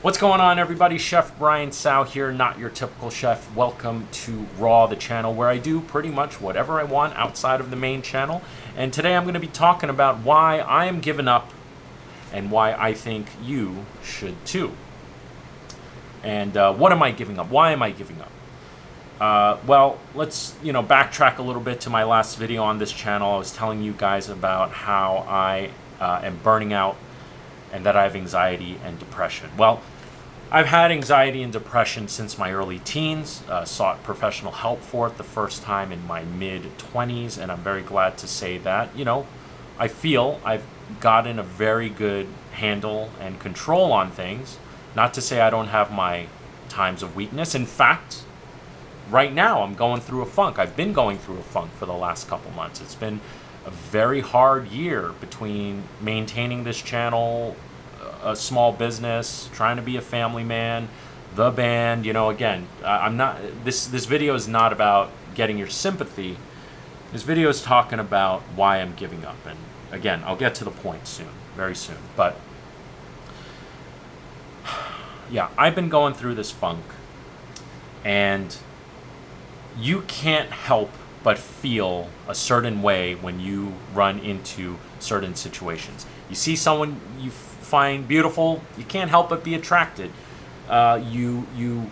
What's going on, everybody? Chef Brian Sao here, not your typical chef. Welcome to Raw, the channel where I do pretty much whatever I want outside of the main channel. And today I'm going to be talking about why I am giving up and why I think you should too. And what am I giving up? Why am I giving up? Well, let's backtrack a little bit to my last video on this channel. I was telling you guys about how I am burning out and that I have anxiety and depression. Well, I've had anxiety and depression since my early teens, sought professional help for it the first time in my mid-20s, and I'm very glad to say that, I feel I've gotten a very good handle and control on things. Not to say I don't have my times of weakness. In fact, right now I'm going through a funk. I've been going through a funk for the last couple months. It's been a very hard year between maintaining this channel, a small business, trying to be a family man, the band. Again, I'm not. This video is not about getting your sympathy. This video is talking about why I'm giving up. And again, I'll get to the point soon, very soon. But yeah, I've been going through this funk, and you can't help but feel a certain way when you run into certain situations. You see someone you find beautiful, you can't help but be attracted. You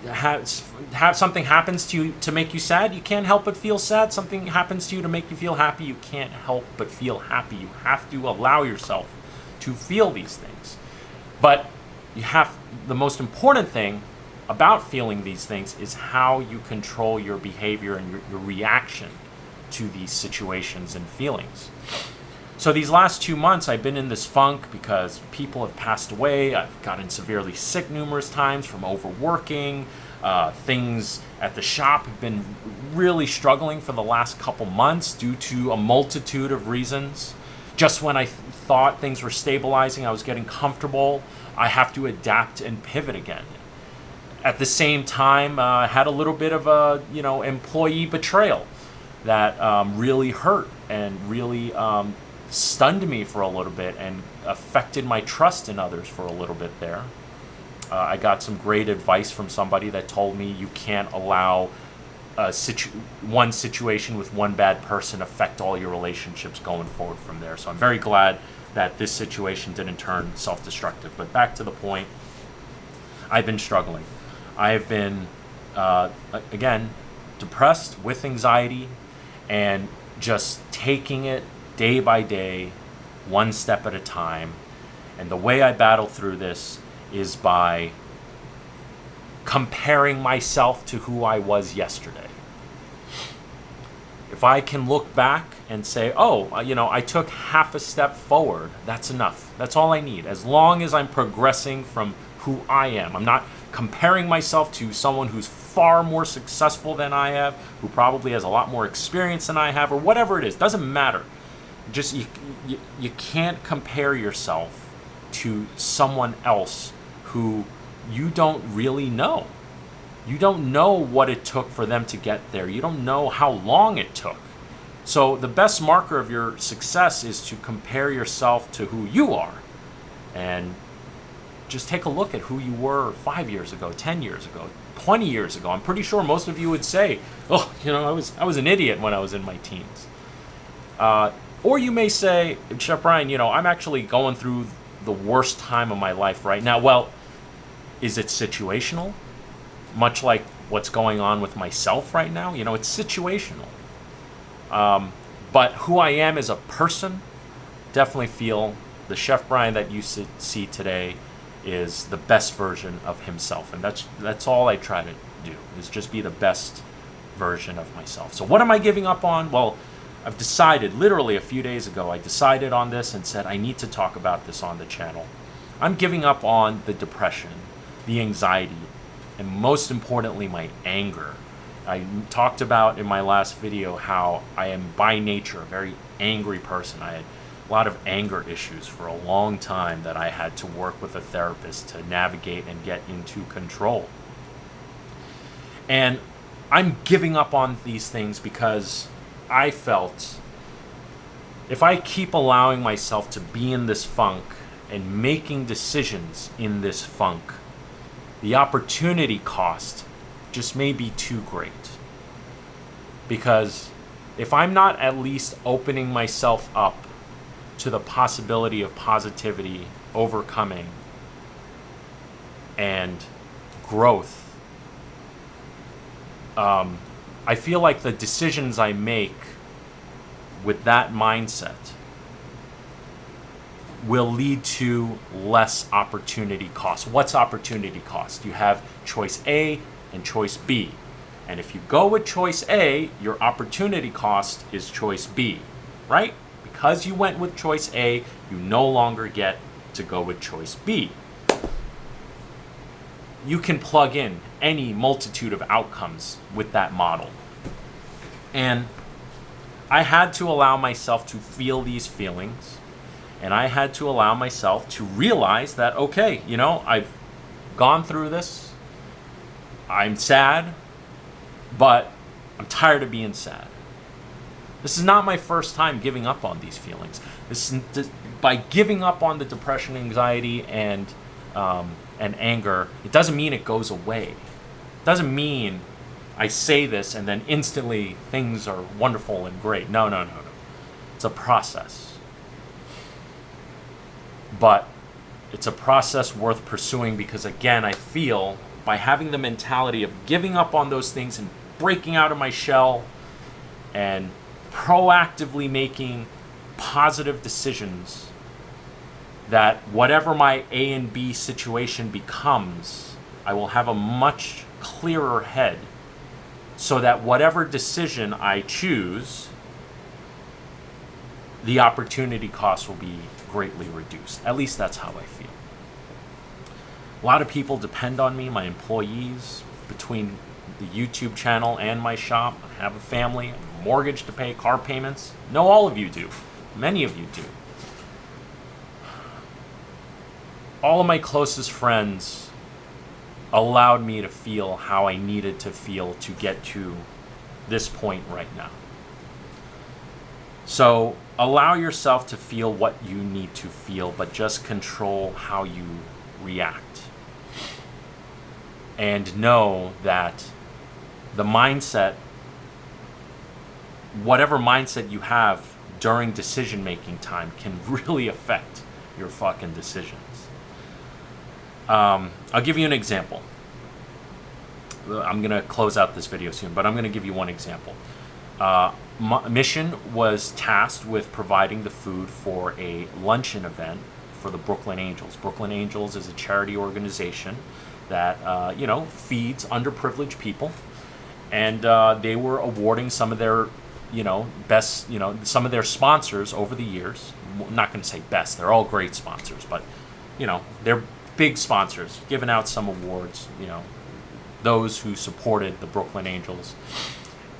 have something happens to you to make you sad, you can't help but feel sad. Something happens to you to make you feel happy, you can't help but feel happy. You have to allow yourself to feel these things. But the most important thing about feeling these things is how you control your behavior and your reaction to these situations and feelings. So these last 2 months I've been in this funk because people have passed away. I've gotten severely sick numerous times from overworking. Things at the shop have been really struggling for the last couple months due to a multitude of reasons. Just when I thought things were stabilizing, I was getting comfortable, I have to adapt and pivot again. At the same time, I had a little bit of a employee betrayal that really hurt and really stunned me for a little bit and affected my trust in others for a little bit there. I got some great advice from somebody that told me you can't allow one situation with one bad person affect all your relationships going forward from there. So I'm very glad that this situation didn't turn self-destructive. But back to the point, I've been struggling. I've been, again, depressed with anxiety and just taking it day by day, one step at a time. And the way I battle through this is by comparing myself to who I was yesterday. If I can look back and say, I took half a step forward, that's enough. That's all I need. As long as I'm progressing from who I am. I'm not comparing myself to someone who's far more successful than I have, who probably has a lot more experience than I have, or whatever it is. Doesn't matter. Just you can't compare yourself to someone else who you don't really know. You don't know what it took for them to get there. You don't know how long it took. So the best marker of your success is to compare yourself to who you are. And just take a look at who you were 5 years ago, 10 years ago, 20 years ago. I'm pretty sure most of you would say, I was an idiot when I was in my teens. Or you may say, Chef Brian, I'm actually going through the worst time of my life right now. Well, is it situational? Much like what's going on with myself right now? It's situational. But who I am as a person, definitely feel the Chef Brian that you see today is the best version of himself. And that's all I try to do, is just be the best version of myself. So what am I giving up on? Well, I've decided, literally a few days ago, I decided on this and said I need to talk about this on the channel. I'm giving up on the depression, the anxiety, and most importantly, my anger. I talked about in my last video how I am by nature a very angry person. I had a lot of anger issues for a long time that I had to work with a therapist to navigate and get into control. And I'm giving up on these things because I felt if I keep allowing myself to be in this funk and making decisions in this funk, the opportunity cost just may be too great. Because if I'm not at least opening myself up to the possibility of positivity, overcoming, and growth, I feel like the decisions I make with that mindset will lead to less opportunity cost. What's opportunity cost? You have choice A and choice B. And if you go with choice A, your opportunity cost is choice B, right? Because you went with choice A, you no longer get to go with choice B. You can plug in any multitude of outcomes with that model. And I had to allow myself to feel these feelings, and I had to allow myself to realize that, okay, I've gone through this. I'm sad, but I'm tired of being sad. This is not my first time giving up on these feelings. By giving up on the depression, anxiety, and anger, it doesn't mean it goes away. It doesn't mean I say this and then instantly things are wonderful and great. No. It's a process. But it's a process worth pursuing because, again, I feel by having the mentality of giving up on those things and breaking out of my shell and proactively making positive decisions, that whatever my A and B situation becomes, I will have a much clearer head so that whatever decision I choose, the opportunity cost will be greatly reduced. At least that's how I feel. A lot of people depend on me, my employees, between the YouTube channel and my shop. I have a family, a mortgage to pay, car payments. No, all of you do. Many of you do. All of my closest friends allowed me to feel how I needed to feel to get to this point right now. So allow yourself to feel what you need to feel, but just control how you react. And know that the mindset, whatever mindset you have during decision-making time, can really affect your fucking decisions. I'll give you an example. I'm going to close out this video soon, but I'm going to give you one example. Mission was tasked with providing the food for a luncheon event for the Brooklyn Angels. Brooklyn Angels is a charity organization that feeds underprivileged people, and they were awarding some of their best, some of their sponsors over the years. I'm not going to say best; they're all great sponsors, but they're big sponsors, giving out some awards. Those who supported the Brooklyn Angels,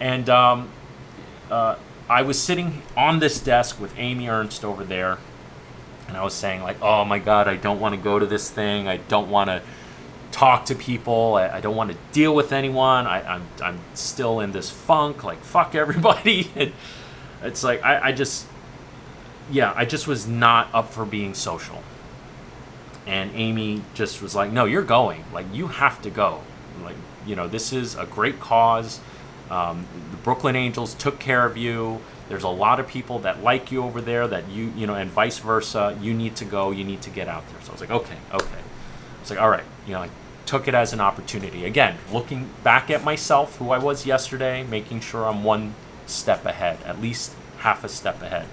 and I was sitting on this desk with Amy Ernst over there, and I was saying, like, oh my God, I don't want to go to this thing. I don't want to talk to people. I don't want to deal with anyone. I'm still in this funk. Like, fuck everybody. And it's like I just was not up for being social. And Amy just was like, no, you're going. Like, you have to go. Like, this is a great cause. The Brooklyn Angels took care of you. There's a lot of people that like you over there that and vice versa. You need to go. You need to get out there. So I was like, okay. It's like, all right. I took it as an opportunity. Again, looking back at myself, who I was yesterday, making sure I'm one step ahead, at least half a step ahead.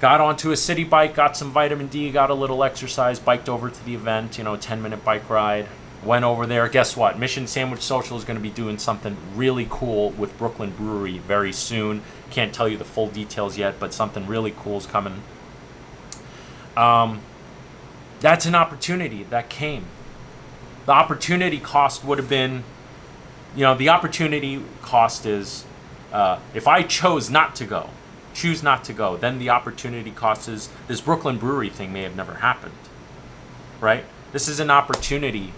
Got onto a city bike, got some vitamin D, got a little exercise, biked over to the event, 10-minute bike ride. Went over there. Guess what? Mission Sandwich Social is going to be doing something really cool with Brooklyn Brewery very soon. Can't tell you the full details yet, but something really cool is coming. That's an opportunity that came. The opportunity cost would have been, the opportunity cost is, if I choose not to go, then the opportunity cost is this Brooklyn Brewery thing may have never happened, right? This is an opportunity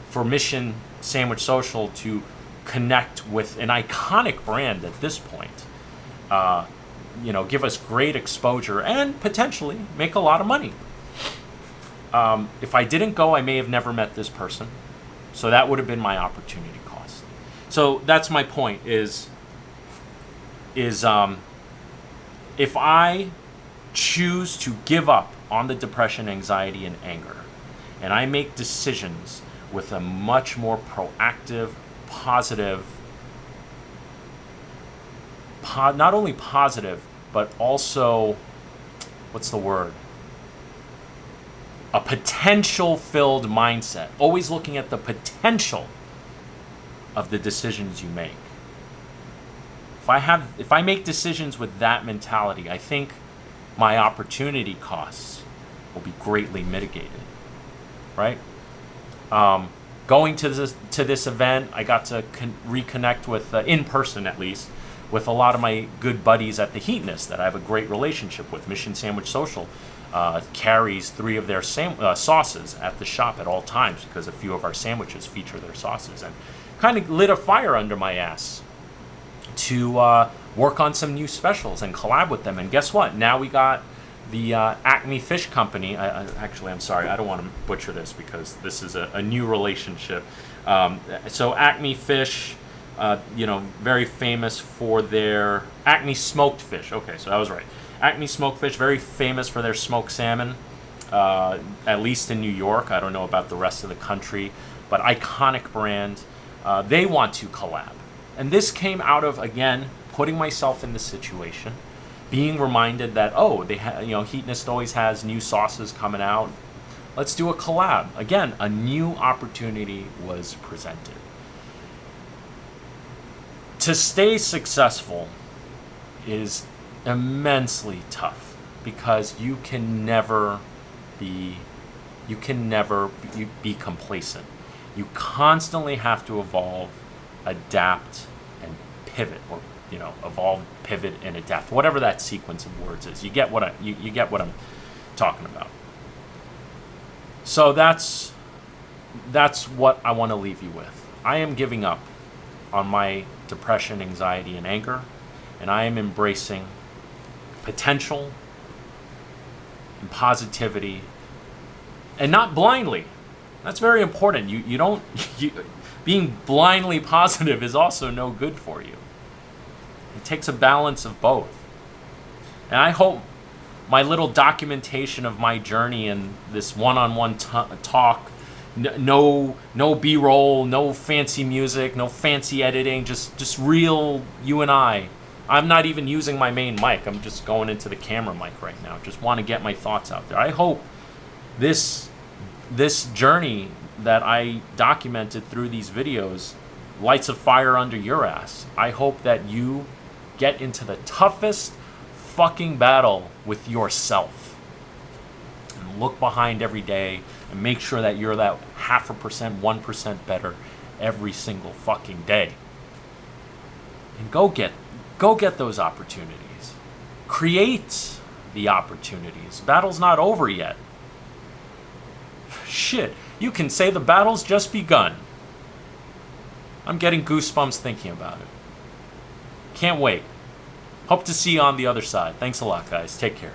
for Mission Sandwich Social to connect with an iconic brand at this point, give us great exposure and potentially make a lot of money. If I didn't go, I may have never met this person. So that would have been my opportunity cost. So that's my point is if I choose to give up on the depression, anxiety, and anger, and I make decisions with a much more proactive, positive, not only positive, but also, what's the word? A potential-filled mindset. Always looking at the potential of the decisions you make. If I make decisions with that mentality, I think my opportunity costs will be greatly mitigated, right? Going to this event, I got to reconnect with, in person at least, with a lot of my good buddies at the Heatness that I have a great relationship with. Mission Sandwich Social carries 3 of their sauces at the shop at all times because a few of our sandwiches feature their sauces, and kind of lit a fire under my ass to work on some new specials and collab with them. And guess what? Now we got the Acme Fish Company. Actually, I'm sorry, I don't want to butcher this because this is a new relationship. So Acme Fish, very famous for their Acme smoked fish. Okay, so I was right. Acme smoked fish, very famous for their smoked salmon, at least in New York. I don't know about the rest of the country, but iconic brand. They want to collab. And this came out of, again, putting myself in the situation, being reminded that, Heatness always has new sauces coming out. Let's do a collab. Again, a new opportunity was presented. To stay successful is immensely tough because you can never be complacent. You constantly have to evolve, adapt, and pivot, or evolve, pivot, and adapt. Whatever that sequence of words is, you get what I'm talking about. So that's what I want to leave you with. I am giving up on my depression, anxiety, and anger, and I am embracing potential and positivity, and not blindly. That's very important. Being blindly positive is also no good for you. It takes a balance of both. And I hope my little documentation of my journey and this one-on-one talk, no B-roll, no fancy music, no fancy editing, just real you and I. I'm not even using my main mic. I'm just going into the camera mic right now. Just want to get my thoughts out there. I hope this journey that I documented through these videos lights a fire under your ass. I hope that you get into the toughest fucking battle with yourself and look behind every day and make sure that you're that 0.5%, 1% better every single fucking day. And go get those opportunities. Create the opportunities. Battle's not over yet. Shit, you can say the battle's just begun. I'm getting goosebumps thinking about it. Can't wait. Hope to see you on the other side. Thanks a lot, guys. Take care.